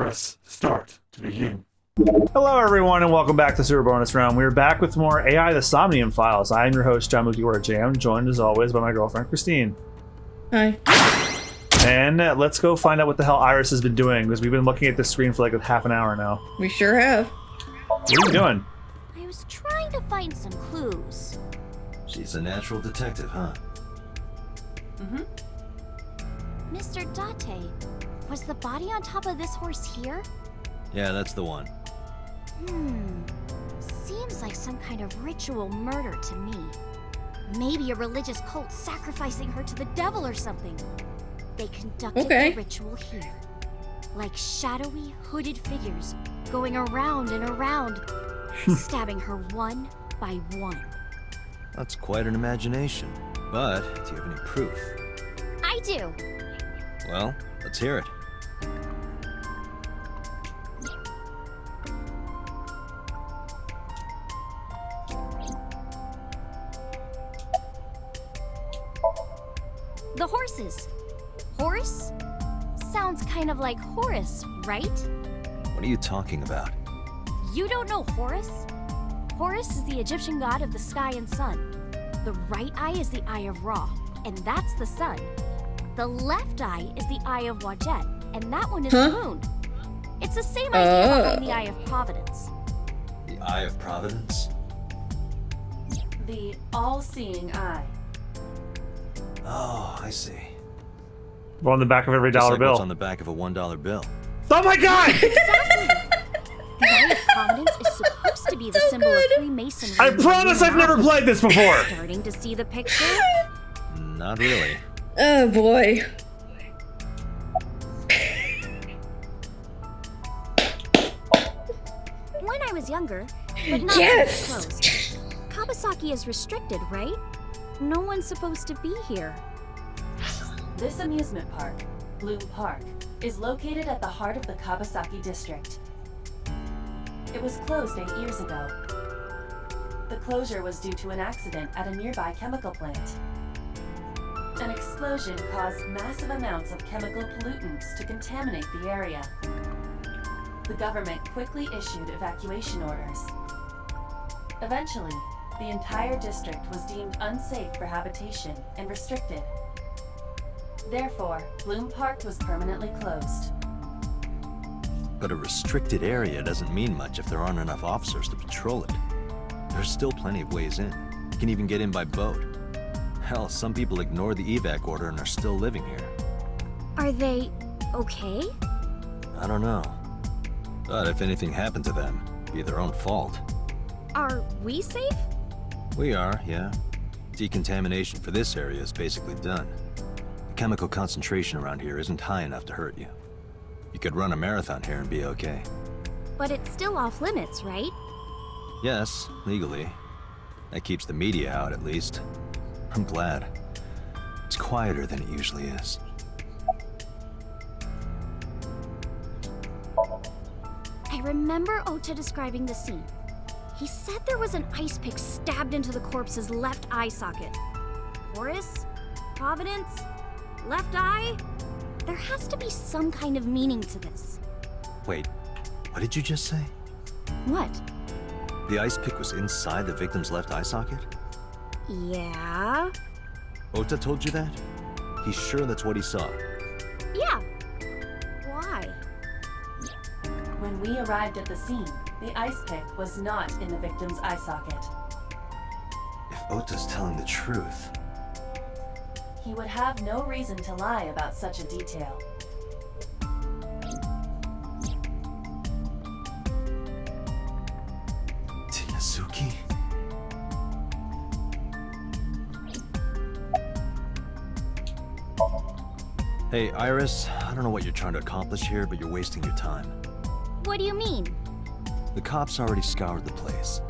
Press start to begin. Hello, everyone, and welcome back to Super Bonus Round. We're back with more AI the Somnium Files. I am your host, John Mugiwara. I'm joined, as always, by my girlfriend, Christine. Hi. And let's go find out what the hell Iris has been doing, because we've been looking at this screen for like half an hour now. We sure have. What are you doing? I was trying to find some clues. She's a natural detective, huh? Mm-hmm. Mr. Date, was the body on top of this horse here? Yeah, that's the one. Seems like some kind of ritual murder to me. Maybe a religious cult sacrificing her to the devil or something. They conducted the ritual here. Like shadowy, hooded figures going around and around, stabbing her one by one. That's quite an imagination. But, do you have any proof? I do. Well, let's hear it. The horses. Horse? Sounds kind of like Horus, right? What are you talking about? You don't know Horus? Horus is the Egyptian god of the sky and sun. The right eye is the eye of Ra, and that's the sun. The left eye is the eye of Wadjet, and that one is the moon. It's the same idea behind the eye of Providence. The Eye of Providence? The all-seeing eye. Oh, I see. Well, on the back of every Just dollar like bill. what's on the back of a $1 bill. Oh my god! Exactly! The eye of Providence is supposed to be the symbol of Freemasonry. I promise I've never played this before! Starting to see the picture? Not really. Oh boy. When I was younger, but not Yes! closed. Kawasaki is restricted, right? No one's supposed to be here. This amusement park, Bloom Park, is located at the heart of the Kawasaki district. It was closed 8 years ago. The closure was due to an accident at a nearby chemical plant. An explosion caused massive amounts of chemical pollutants to contaminate the area. The government quickly issued evacuation orders. Eventually, the entire district was deemed unsafe for habitation and restricted. Therefore, Bloom Park was permanently closed. But a restricted area doesn't mean much if there aren't enough officers to patrol it. There's still plenty of ways in. You can even get in by boat. Hell, some people ignore the evac order and are still living here. Are they okay? I don't know. But if anything happened to them, it'd be their own fault. Are we safe? We are, yeah. Decontamination for this area is basically done. The chemical concentration around here isn't high enough to hurt you. You could run a marathon here and be okay. But it's still off limits, right? Yes, legally. That keeps the media out, at least. I'm glad. It's quieter than it usually is. I remember Ota describing the scene. He said there was an ice pick stabbed into the corpse's left eye socket. Horus? Providence? Left eye? There has to be some kind of meaning to this. Wait, what did you just say? What? The ice pick was inside the victim's left eye socket? Yeah? Ota told you that? He's sure that's what he saw. Yeah. Why? When we arrived at the scene, the ice pick was not in the victim's eye socket. If Ota's telling the truth... He would have no reason to lie about such a detail. Tinazuki? Hey, Iris, I don't know what you're trying to accomplish here, but you're wasting your time. What do you mean? The cops already scoured the place.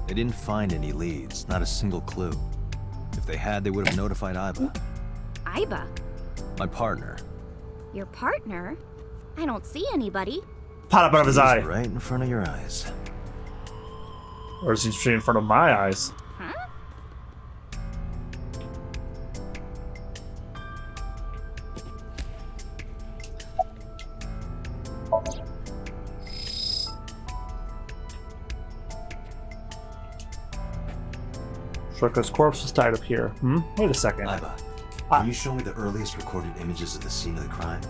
They didn't find any leads, not a single clue. If they had, they would have notified Aiba. Aiba? My partner. Your partner? I don't see anybody. Pot up out of his He's eye. right in front of your eyes. Or is he straight in front of my eyes? Huh? Shoko's corpse was tied up here. Wait a second. Aiba, can you show me the earliest recorded images of the scene of the crime?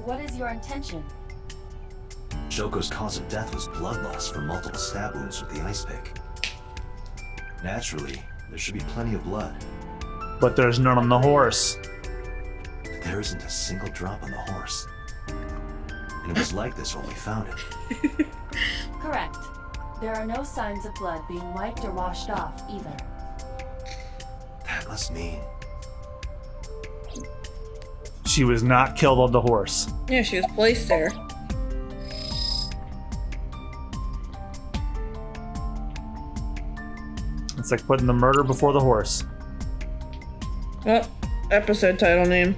What is your intention? Shoko's cause of death was blood loss from multiple stab wounds with the ice pick. Naturally, there should be plenty of blood. But there's none on the horse. There isn't a single drop on the horse. And it was like this when we found it. Correct. There are no signs of blood being wiped or washed off either. That must mean... She was not killed on the horse. Yeah, she was placed there. It's like putting the murder before the horse. Oh, episode title name.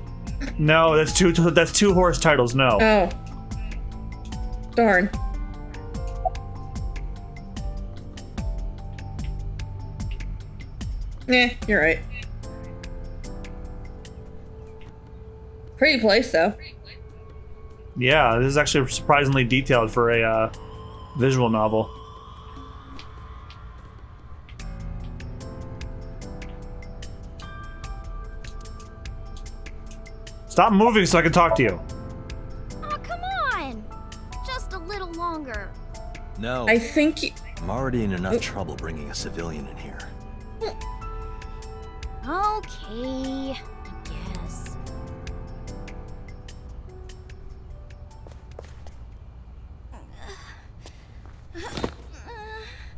No, that's two horse titles. No. Oh. Darn. You're right. Pretty place, though. Yeah, this is actually surprisingly detailed for a visual novel. Stop moving so I can talk to you. Oh, come on! Just a little longer. No, I think... I'm already in enough trouble bringing a civilian in here. Okay, I guess.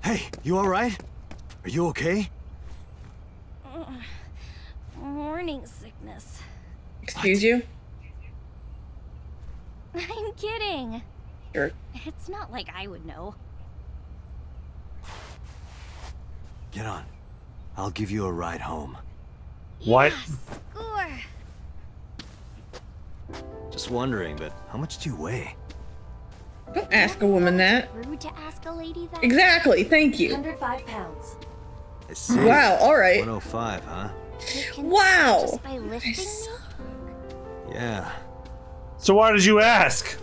Hey, you alright? Are you okay? Morning sickness. Excuse you? I'm kidding. Sure. It's not like I would know. Get on. I'll give you a ride home. What? Yeah, score. Just wondering, but how much do you weigh? Don't ask a woman that. Rude to ask a lady that. Exactly, thank you. 105 pounds. I see. Wow, alright. 105, huh? You can Wow. Just by lifting me? Yeah. So why did you ask?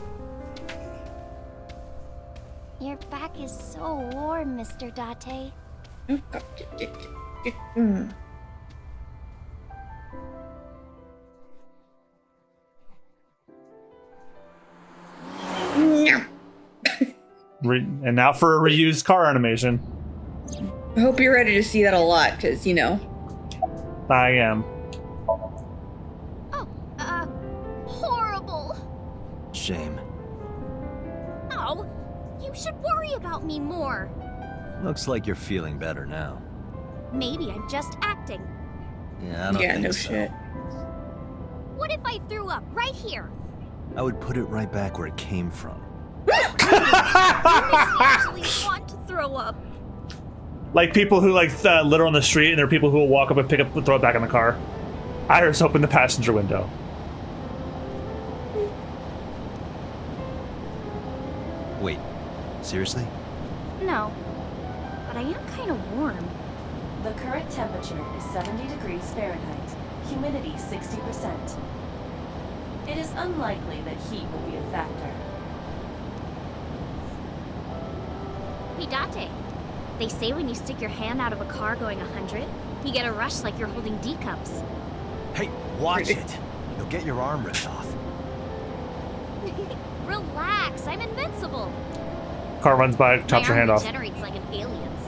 Your back is so warm, Mr. Date. And now for a reused car animation. I hope you're ready to see that a lot, because, you know. I am. Oh, horrible. Shame. Oh, you should worry about me more. Looks like you're feeling better now. Maybe I'm just acting. Yeah, I don't Yeah, think no so. shit. What if I threw up right here? I would put it right back where it came from. I actually want to throw up. Like people who litter on the street, and there are people who will walk up and pick up and throw it back in the car. Iris opened the passenger window. Wait, seriously? No, but I am kind of warm. The current temperature is 70 degrees Fahrenheit. Humidity 60%. It is unlikely that heat will be a factor. Hey, Date. They say when you stick your hand out of a car going 100, you get a rush like you're holding D cups. Hey, watch it! You'll get your arm ripped off. Relax, I'm invincible. Car runs by, chops your My hand arm off. regenerates like an alien's.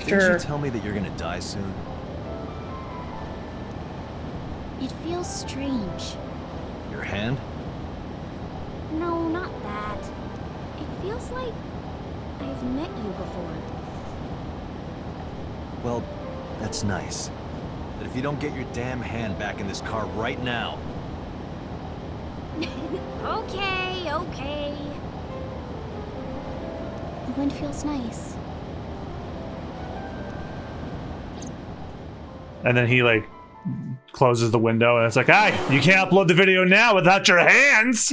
Didn't Sure. you tell me that you're gonna die soon? It feels strange. Your hand? No, not that. It feels like I've met you before. Well, that's nice. But if you don't get your damn hand back in this car right now... Okay, okay. The wind feels nice. And then he closes the window, and it's like, "Hey, you can't upload the video now without your hands."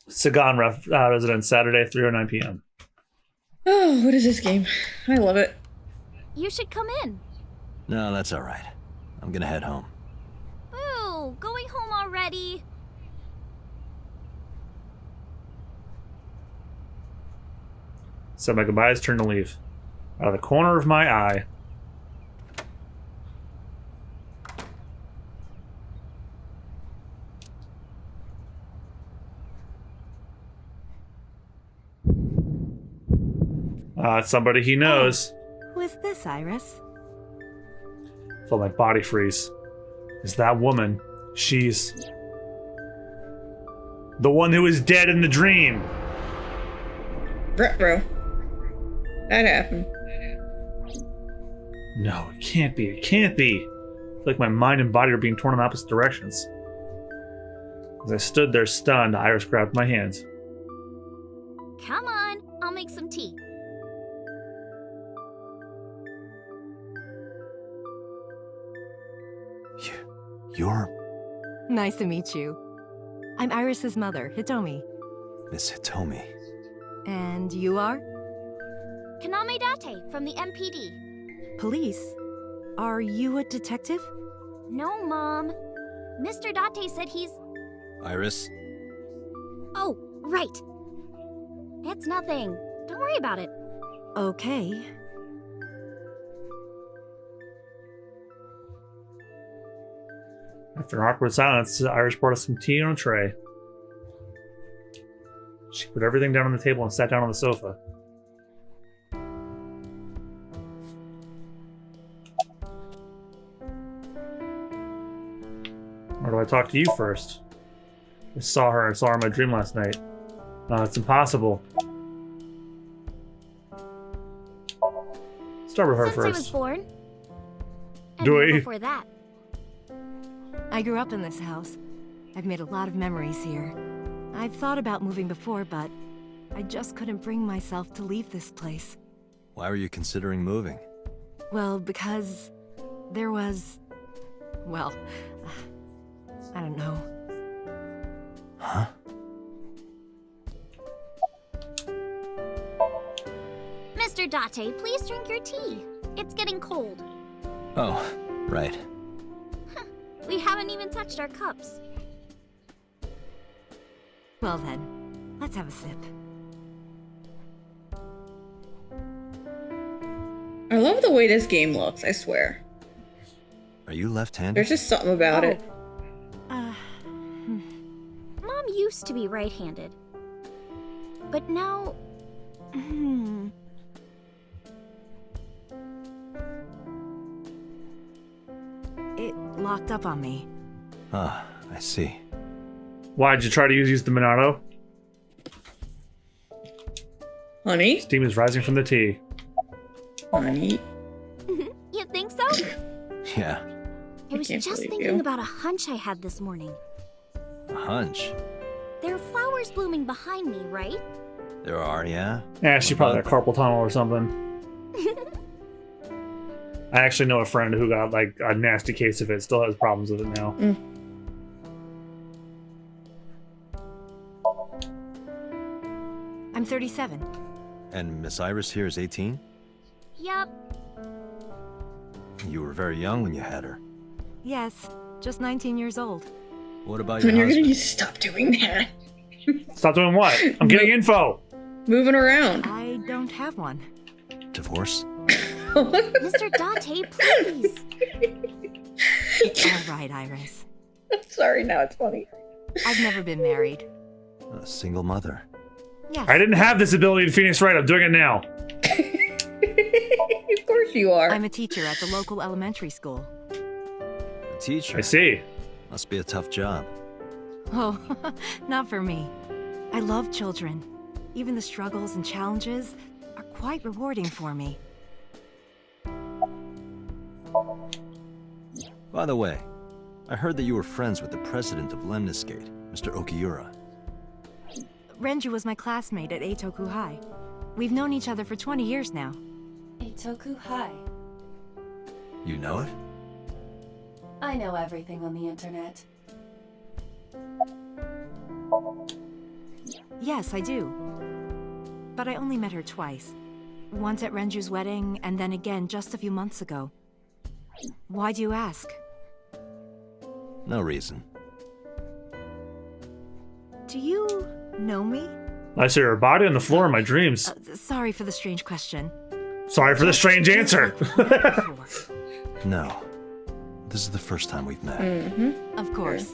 Sagan residence, Saturday, 3:09 p.m. Oh, what is this game? I love it. You should come in. No, that's alright. I'm gonna head home. Ooh, going home already? Said my goodbyes, turned to leave. Out of the corner of my eye. It's somebody he knows. Who is this, Iris? Felt my body freeze. Is that woman? She's the one who was dead in the dream. Retro. That happened. No, it can't be. It can't be. I feel like my mind and body are being torn in opposite directions. As I stood there stunned, Iris grabbed my hands. Come on, I'll make some tea. You're Nice to meet you. I'm Iris's mother, Hitomi. Miss Hitomi. And you are? Kaname Date from the MPD. Police? Are you a detective? No, Mom. Mr. Date said he's... Iris? Oh, right. It's nothing. Don't worry about it. Okay. After an awkward silence, Iris brought us some tea on a tray. She put everything down on the table and sat down on the sofa. Or do I talk to you first? I saw her in my dream last night. It's impossible. Start with her Since I was first. born. And Do more we? before that. I grew up in this house. I've made a lot of memories here. I've thought about moving before, but I just couldn't bring myself to leave this place. Why were you considering moving? Well, because there was... well, I don't know. Huh? Mr. Date, please drink your tea. It's getting cold. Oh, right. We haven't even touched our cups. Well then, let's have a sip. I love the way this game looks, I swear. Are you left-handed? There's just something about it. Mom used to be right-handed. But now... It locked up on me. Ah, I see. Why'd you try to use the Monado? Honey? Steam is rising from the tea. Honey? You think so? Yeah, I was can't just believe thinking you. about a hunch I had this morning. a hunch. There are flowers blooming behind me, right? There are, yeah? Yeah, she probably had carpal tunnel or something. I actually know a friend who got like a nasty case of it, still has problems with it now. I'm 37. And Miss Iris here is 18? Yup. You were very young when you had her. Yes, just 19 years old. What about your When you're gonna husband? need to stop doing that. Stop doing what? I'm getting info! Moving around. I don't have one. Divorce? Mr. Date, please. It's all right, Iris. Sorry, now it's funny. I've never been married. A single mother. Yes. I didn't have this ability in Phoenix Wright, I'm doing it now. Of course you are. I'm a teacher at the local elementary school. A teacher? I see. Must be a tough job. Oh, not for me. I love children. Even the struggles and challenges are quite rewarding for me. By the way, I heard that you were friends with the president of Lemniscate, Mr. Okiura. Renju was my classmate at Eitoku High. We've known each other for 20 years now. Eitoku High. You know it? I know everything on the internet. Yes, I do. But I only met her twice. Once at Renju's wedding, and then again just a few months ago. Why do you ask? No reason. Do you know me? I see her body on the floor in my dreams. Sorry for the strange question. Sorry for the strange answer. No. This is the first time we've met. Of course.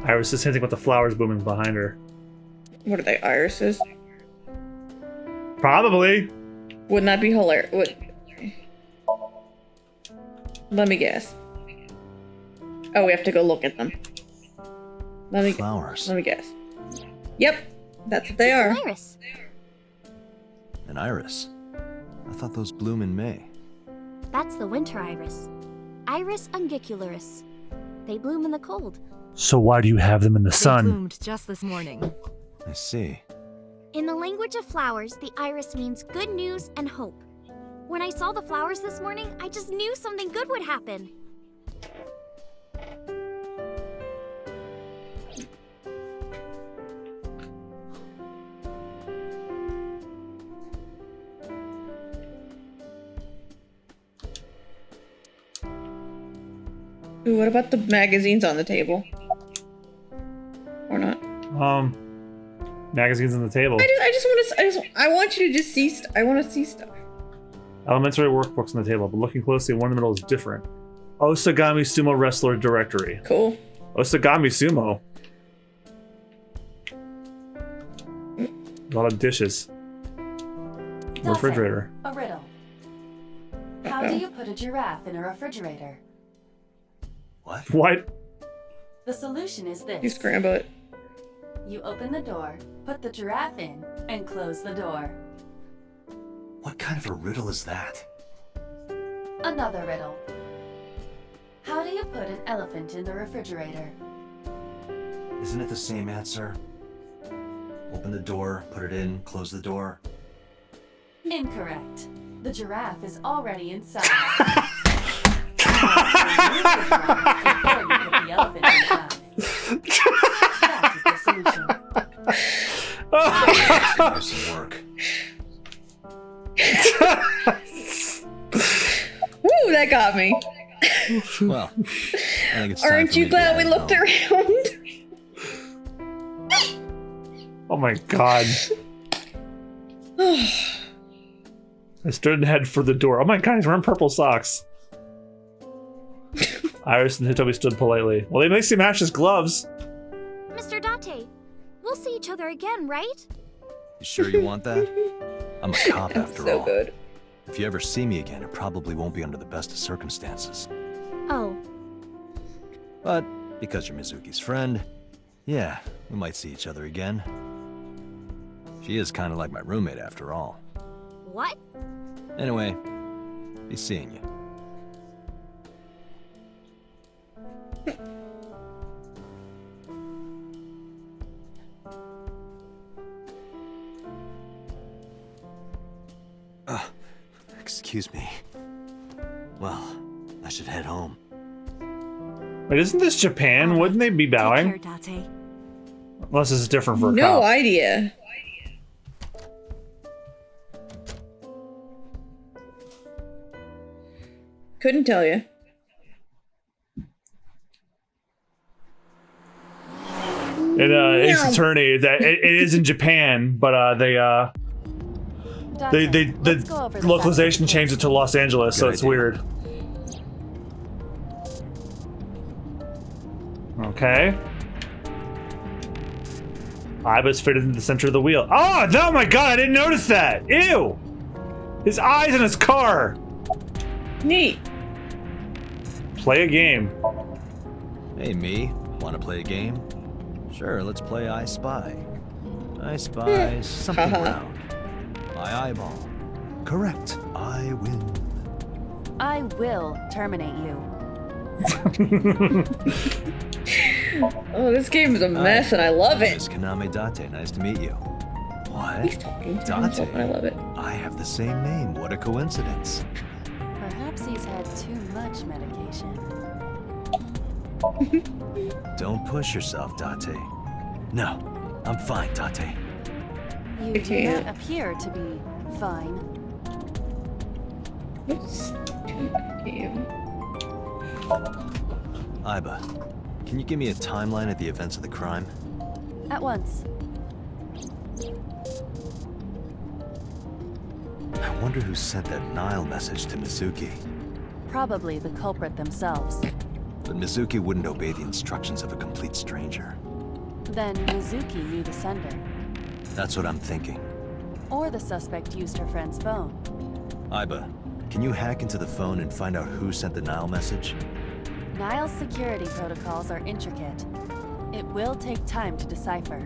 Iris is hinting with the flowers blooming behind her. What are they, irises? Probably. Wouldn't that be hilarious? Let me guess. Oh, we have to go look at them. Flowers. Let me guess. Yep, that's what they are. An iris. An iris? I thought those bloom in May. That's the winter iris. Iris ungicularis. They bloom in the cold. So why do you have them in the They sun? bloomed just this morning. I see. In the language of flowers, the iris means good news and hope. When I saw the flowers this morning, I just knew something good would happen. Ooh, what about the magazines on the table? Or not? Magazines on the table. I want you to just see. I want to see stuff. Elementary workbooks on the table, but looking closely, one in the middle is different. Osagami Sumo Wrestler Directory. Cool. Osagami Sumo. A lot of dishes. Refrigerator. A riddle. How do you put a giraffe in a refrigerator? What? What? The solution is this. You scramble it. You open the door, put the giraffe in, and close the door. What kind of a riddle is that? Another riddle. How do you put an elephant in the refrigerator? Isn't it the same answer? Open the door, put it in, close the door. Incorrect. The giraffe is already inside. Before you put the elephant inside. That is the solution. Some work. Woo, that got me. Well, I think it's time Aren't for you me to glad we head looked home. around? Oh my god. I stood and head for the door. Oh my god, he's wearing purple socks. Iris and Hitomi stood politely. Well, they at least he matched his gloves. Mr. Date, we'll see each other again, right? You sure you want that? I'm a cop That's after so all. good. If you ever see me again, it probably won't be under the best of circumstances. Oh, But because you're Mizuki's friend, yeah, we might see each other again. She is kind of like my roommate after all. what? Anyway, be seeing you. Excuse me. Well, I should head home. Wait, isn't this Japan? Wouldn't they be bowing? Take care, Date. Unless this is different for a No cop. idea. Couldn't tell you. In Ace Attorney, that it is in Japan, but the Let's go over the localization facts of changed it to Los Angeles, so Good it's idea. weird. Okay. Aiba's fitted into the center of the wheel. Oh my god, I didn't notice that! Ew! His eyes in his car! Neat. Play a game. Hey, me. Want to play a game? Sure, let's play I Spy. I spy something Haha. round. My eyeball. Correct. I win. I will terminate you. Oh, this game is a mess and I love it. Miss Kaname Date, nice to meet you. What? He's talking to himself and I love it. I have the same name. What a coincidence. Perhaps he's had too much medication. Don't push yourself, Date. No, I'm fine, Date. You I do can't. not appear to be fine. What's game? Aiba, Can you give me a timeline of the events of the crime? At once. I wonder who sent that Nile message to Mizuki. Probably the culprit themselves. But Mizuki wouldn't obey the instructions of a complete stranger. Then Mizuki knew the sender. That's what I'm thinking. Or the suspect used her friend's phone. Aiba, can you hack into the phone and find out who sent the Nile message? Nile's security protocols are intricate. It will take time to decipher.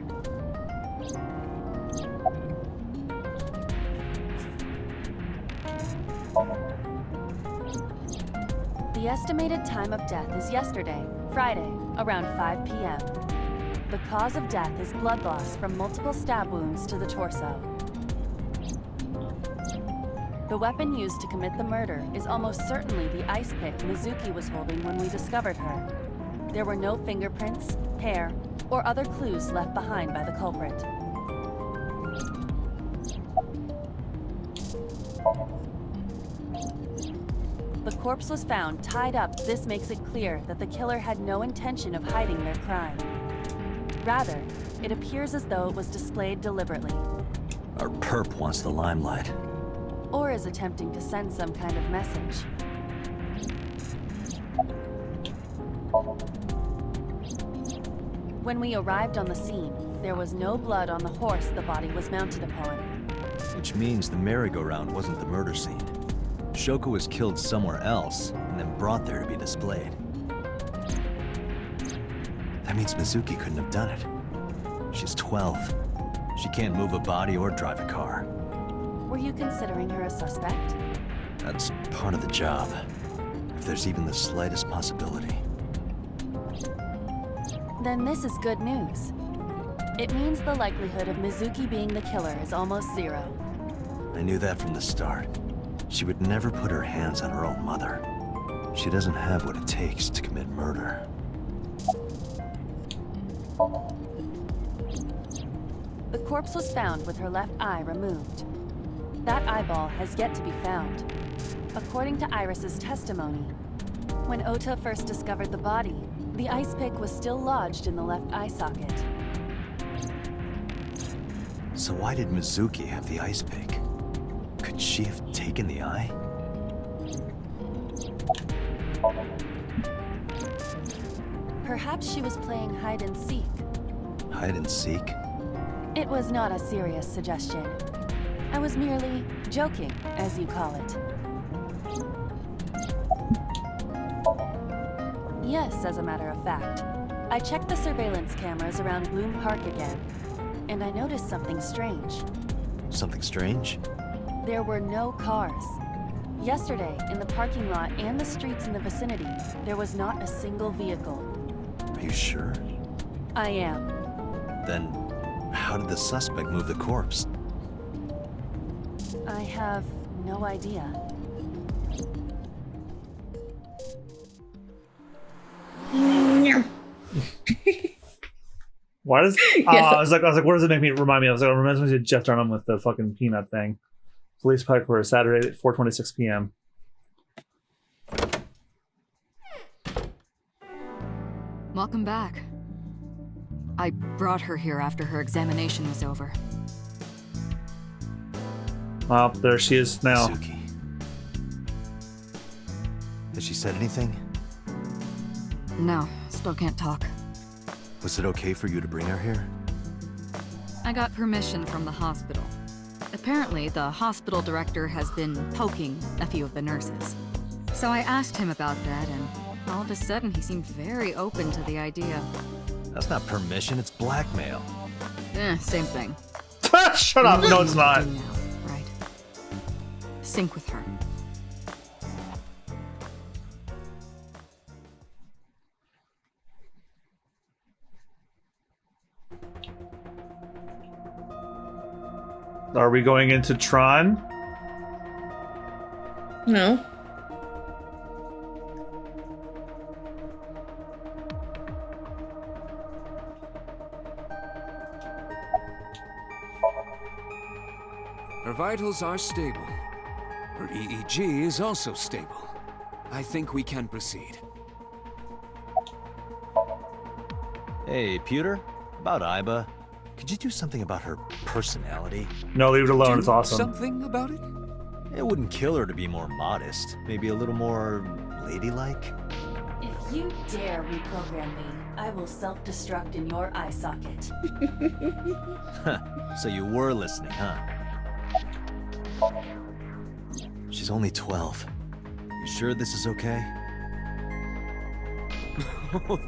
The estimated time of death is yesterday, Friday, around 5 p.m. The cause of death is blood loss from multiple stab wounds to the torso. The weapon used to commit the murder is almost certainly the ice pick Mizuki was holding when we discovered her. There were no fingerprints, hair, or other clues left behind by the culprit. The corpse was found tied up. This makes it clear that the killer had no intention of hiding their crime. Rather, it appears as though it was displayed deliberately. Our perp wants the limelight. Or is attempting to send some kind of message. When we arrived on the scene, there was no blood on the horse the body was mounted upon. Which means the merry-go-round wasn't the murder scene. Shoko was killed somewhere else, and then brought there to be displayed. That means Mizuki couldn't have done it. She's 12. She can't move a body or drive a car. Were you considering her a suspect? That's part of the job. If there's even the slightest possibility. Then this is good news. It means the likelihood of Mizuki being the killer is almost zero. I knew that from the start. She would never put her hands on her own mother. She doesn't have what it takes to commit murder. The corpse was found with her left eye removed. That eyeball has yet to be found. According to Iris's testimony, when Ota first discovered the body, the ice pick was still lodged in the left eye socket. So why did Mizuki have the ice pick? Could she have taken the eye? Perhaps she was playing hide and seek. Hide and seek? It was not a serious suggestion. I was merely joking, as you call it. Yes, as a matter of fact. I checked the surveillance cameras around Bloom Park again, and I noticed something strange. Something strange? There were no cars. Yesterday, in the parking lot and the streets in the vicinity, there was not a single vehicle. Are you sure? I am. Then, how did the suspect move the corpse? I have no idea. Why does I was like, what does it make me remind me of? I was like, it reminds me of Jeff Dunham with the fucking peanut thing. Police Piper, Saturday at 4:26 p.m. Welcome back. I brought her here after her examination was over. Well, there she is now. Mizuki. Has she said anything? No, still can't talk. Was it okay for you to bring her here? I got permission from the hospital. Apparently, the hospital director has been poking a few of the nurses. So I asked him about that, and all of a sudden he seemed very open to the idea. That's not permission, it's blackmail. Same thing. Shut up! No, it's not. Now, right. Sync with her. Are we going into Tron? No. Her vitals are stable. Her EEG is also stable. I think we can proceed. Hey, Pewter? About Aiba. Could you do something about her personality? No, leave it alone. It's Do awesome. something about it? It wouldn't kill her to be more modest. Maybe a little more ladylike? If you dare reprogram me, I will self-destruct in your eye socket. So you were listening, huh? She's only 12. You sure this is okay?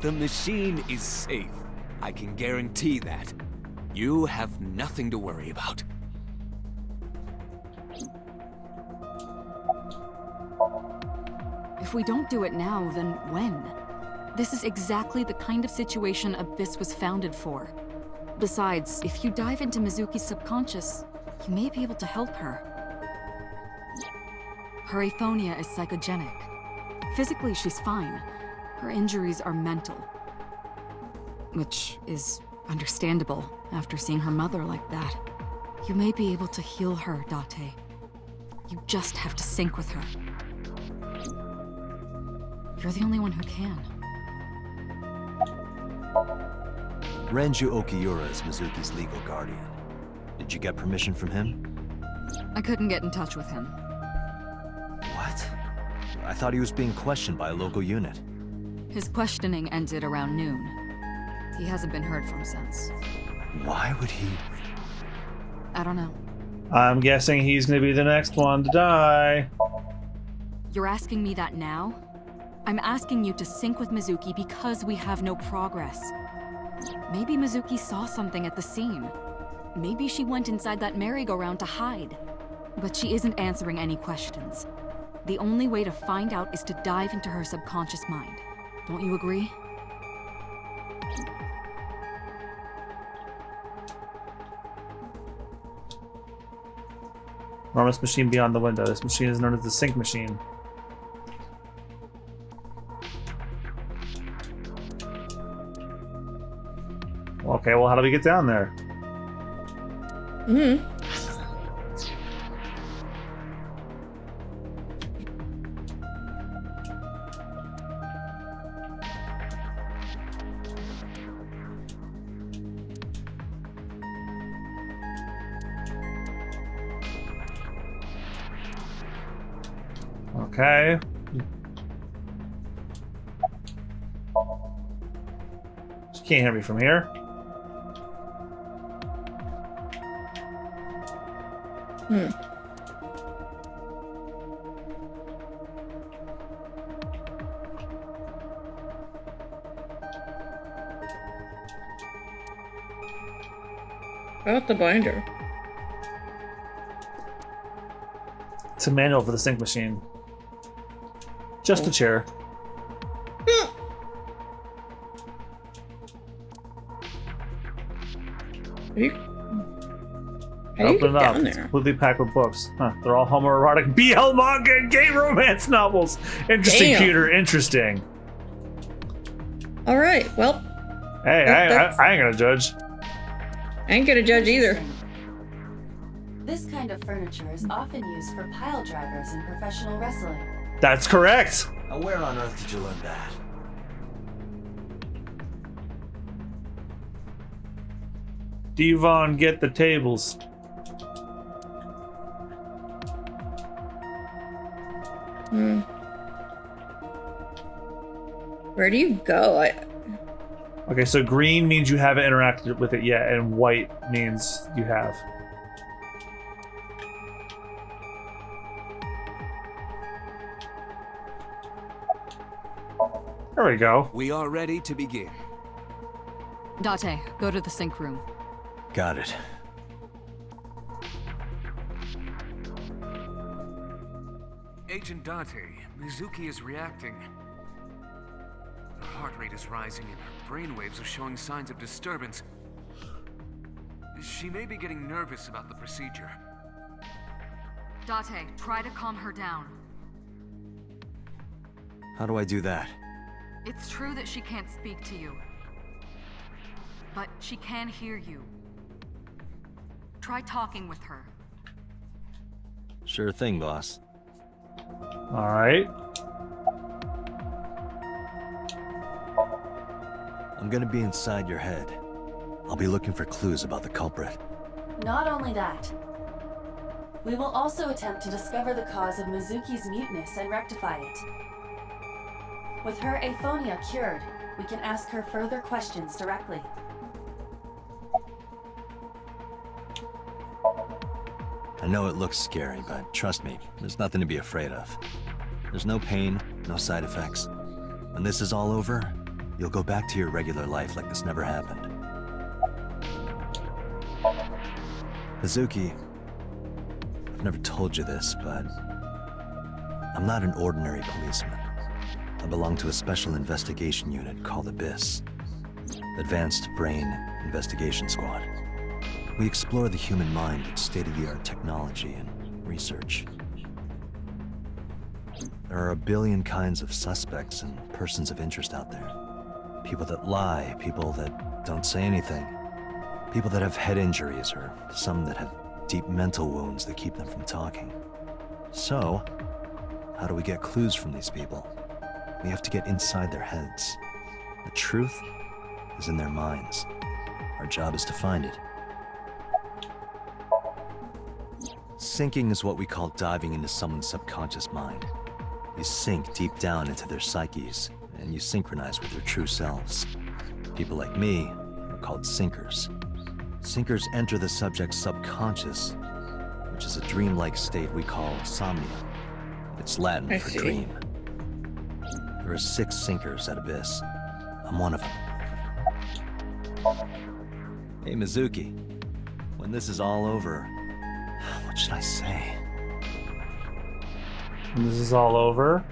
The machine is safe. I can guarantee that. You have nothing to worry about. If we don't do it now, then when? This is exactly the kind of situation Abyss was founded for. Besides, if you dive into Mizuki's subconscious, you may be able to help her. Her aphonia is psychogenic. Physically, she's fine. Her injuries are mental. Which is understandable after seeing her mother like that. You may be able to heal her, Date. You just have to sync with her. You're the only one who can. Renju Okiura is Mizuki's legal guardian. Did you get permission from him? I couldn't get in touch with him. What? I thought he was being questioned by a local unit. His questioning ended around noon. He hasn't been heard from since. Why would he? I don't know. I'm guessing he's gonna be the next one to die. You're asking me that now? I'm asking you to sync with Mizuki because we have no progress. Maybe Mizuki saw something at the scene. Maybe she went inside that merry-go-round to hide. But she isn't answering any questions. The only way to find out is to dive into her subconscious mind. Don't you agree? Enormous machine beyond the window. This machine is known as the sync machine. Okay, well, how do we get down there? Okay. She can't hear me from here. About the binder. It's a manual for the sync machine. Just a chair. How do you Open get it up. down It's there? completely packed with books. Huh. They're all homoerotic BL manga and gay romance novels. Interesting, Damn. Peter. Interesting. All right. Well, Hey, I ain't gonna judge. I ain't gonna judge either. This kind of furniture is often used for pile drivers in professional wrestling. That's correct. Now, where on earth did you learn that? Devon, get the tables. Where do you go? Okay, so green means you haven't interacted with it yet, and white means you have. There we go. We are ready to begin. Date, go to the sync room. Got it. Agent Date, Mizuki is reacting. Her heart rate is rising and her brainwaves are showing signs of disturbance. She may be getting nervous about the procedure. Date, try to calm her down. How do I do that? It's true that she can't speak to you, but she can hear you. Try talking with her. Sure thing, boss. All right. I'm gonna be inside your head. I'll be looking for clues about the culprit. Not only that, we will also attempt to discover the cause of Mizuki's muteness and rectify it. With her aphonia cured, we can ask her further questions directly. I know it looks scary, but trust me, there's nothing to be afraid of. There's no pain, no side effects. When this is all over, you'll go back to your regular life like this never happened. Mizuki, I've never told you this, but I'm not an ordinary policeman. I belong to a special investigation unit called Abyss, Advanced Brain Investigation Squad. We explore the human mind with state-of-the-art technology and research. There are a billion kinds of suspects and persons of interest out there. People that lie, people that don't say anything, people that have head injuries, or some that have deep mental wounds that keep them from talking. So, how do we get clues from these people? We have to get inside their heads. The truth is in their minds. Our job is to find it. Sinking is what we call diving into someone's subconscious mind. You sink deep down into their psyches, and you synchronize with their true selves. People like me are called sinkers. Sinkers enter the subject's subconscious, which is a dreamlike state we call somnium. It's Latin for dream. There are 6 sinkers at Abyss. I'm one of them. Hey, Mizuki. When this is all over, what should I say? And this is all over.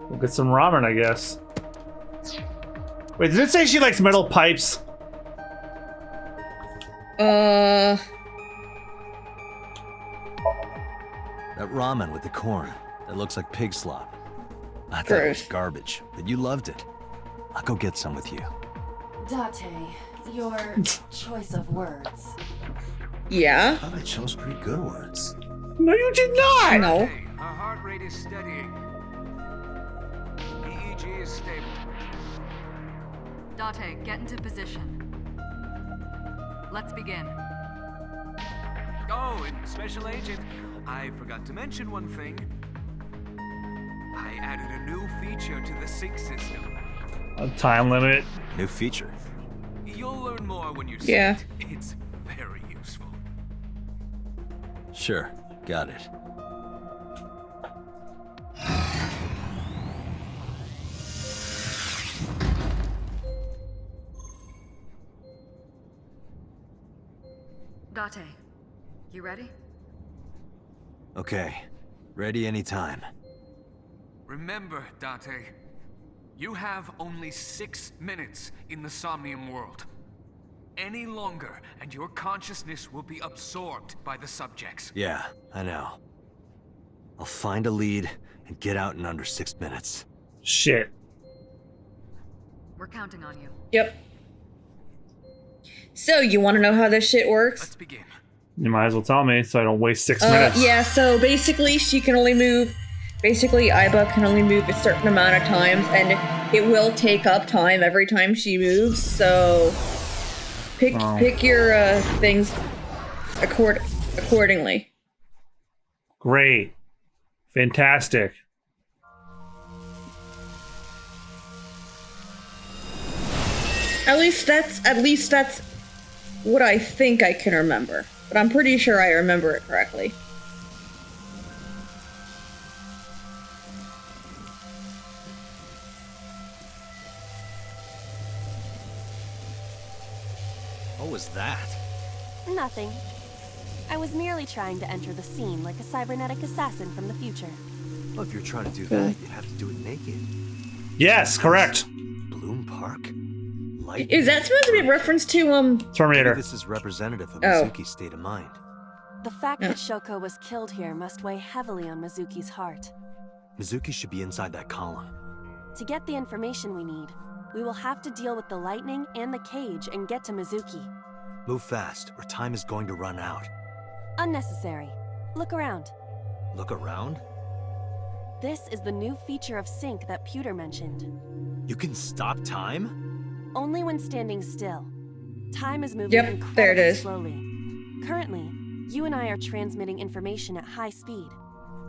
We'll get some ramen, I guess. Wait, did it say she likes metal pipes? That ramen with the corn. That looks like pig slop. I thought it was garbage, but you loved it. I'll go get some with you. Date, your choice of words. Yeah. I thought I chose pretty good words. No, you did not! No. Hey, her heart rate is steadying. EEG is stable. Date, get into position. Let's begin. Oh, and Special Agent, I forgot to mention one thing. I added a new feature to the sync system. A time limit. New feature. You'll learn more when you see Yeah. it. It's very useful. Sure, got it. Date, you ready? Okay, ready anytime. Remember, Date, you have only 6 minutes in the Somnium world. Any longer, and your consciousness will be absorbed by the subjects. Yeah, I know. I'll find a lead and get out in under 6 minutes. Shit. We're counting on you. Yep. So, you want to know how this shit works? Let's begin. You might as well tell me so I don't waste 6 minutes. Yeah, so basically she can only move, Aiba can only move a certain amount of times, and it will take up time every time she moves, so pick your things accordingly. Great. Fantastic. At least that's what I think I can remember. But I'm pretty sure I remember it correctly. What was that? Nothing. I was merely trying to enter the scene like a cybernetic assassin from the future. Well, if you're trying to do that, you'd have to do it naked. Yes, correct. Bloom Park? Light. Is that supposed to be a reference to, Terminator. Maybe this is representative of Oh. Mizuki's state of mind. The fact that Shoko was killed here must weigh heavily on Mizuki's heart. Mizuki should be inside that column. To get the information we need, We will have to deal with the lightning and the cage and get to Mizuki. Move fast, or time is going to run out. Unnecessary. Look around. Look around? This is the new feature of sync that Pewter mentioned. You can stop time? Only when standing still. Time is moving Yep, incredibly there it is. slowly. Currently, you and I are transmitting information at high speed,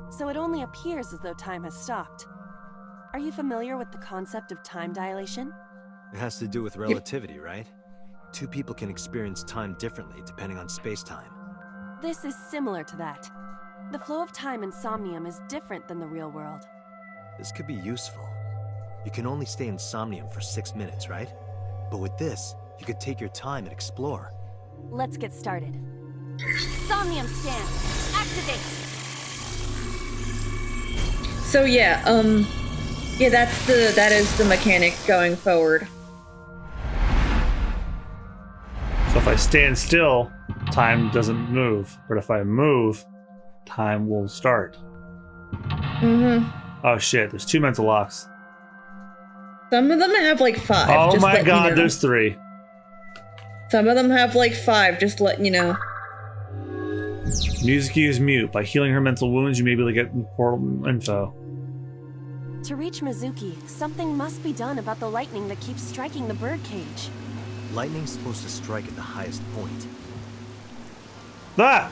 so it only appears as though time has stopped. Are you familiar with the concept of time dilation? It has to do with relativity, right? Two people can experience time differently depending on space-time. This is similar to that. The flow of time in Somnium is different than the real world. This could be useful. You can only stay in Somnium for 6 minutes, right? But with this, you could take your time and explore. Let's get started. Somnium scan! Activate! So yeah, that is the mechanic going forward. So if I stand still, time doesn't move. But if I move, time will start. Mm-hmm. Oh shit, there's 2 mental locks. Some of them have like 5. Oh just my letting you god, know. there's 3. Some of them have like 5, just letting you know. Mizuki is mute. By healing her mental wounds, you may be able to get important info. To reach Mizuki, something must be done about the lightning that keeps striking the birdcage. Lightning's supposed to strike at the highest point. Ah!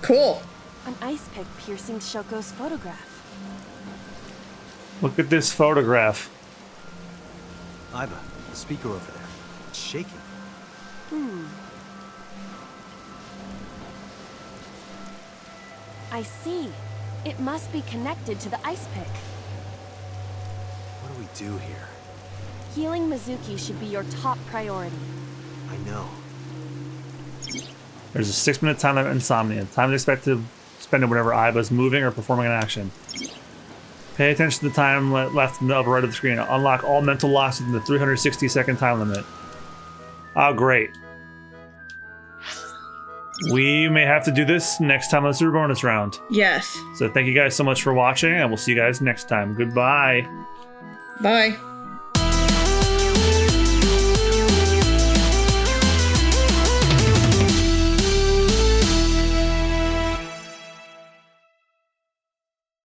Cool. An ice pick piercing Shoko's photograph. Look at this photograph. Aiba, the speaker over there. It's shaking. I see. It must be connected to the ice pick. What do we do here? Healing Mizuki should be your top priority. I know. There's a 6-minute time limit in Insomnia. Time is expected to spend it whenever Aiba is moving or performing an action. Pay attention to the time left in the upper right of the screen. Unlock all mental locks within the 360-second time limit. Oh, great. We may have to do this next time on the Super Bonus Round. Yes. So thank you guys so much for watching, and we'll see you guys next time. Goodbye. Bye.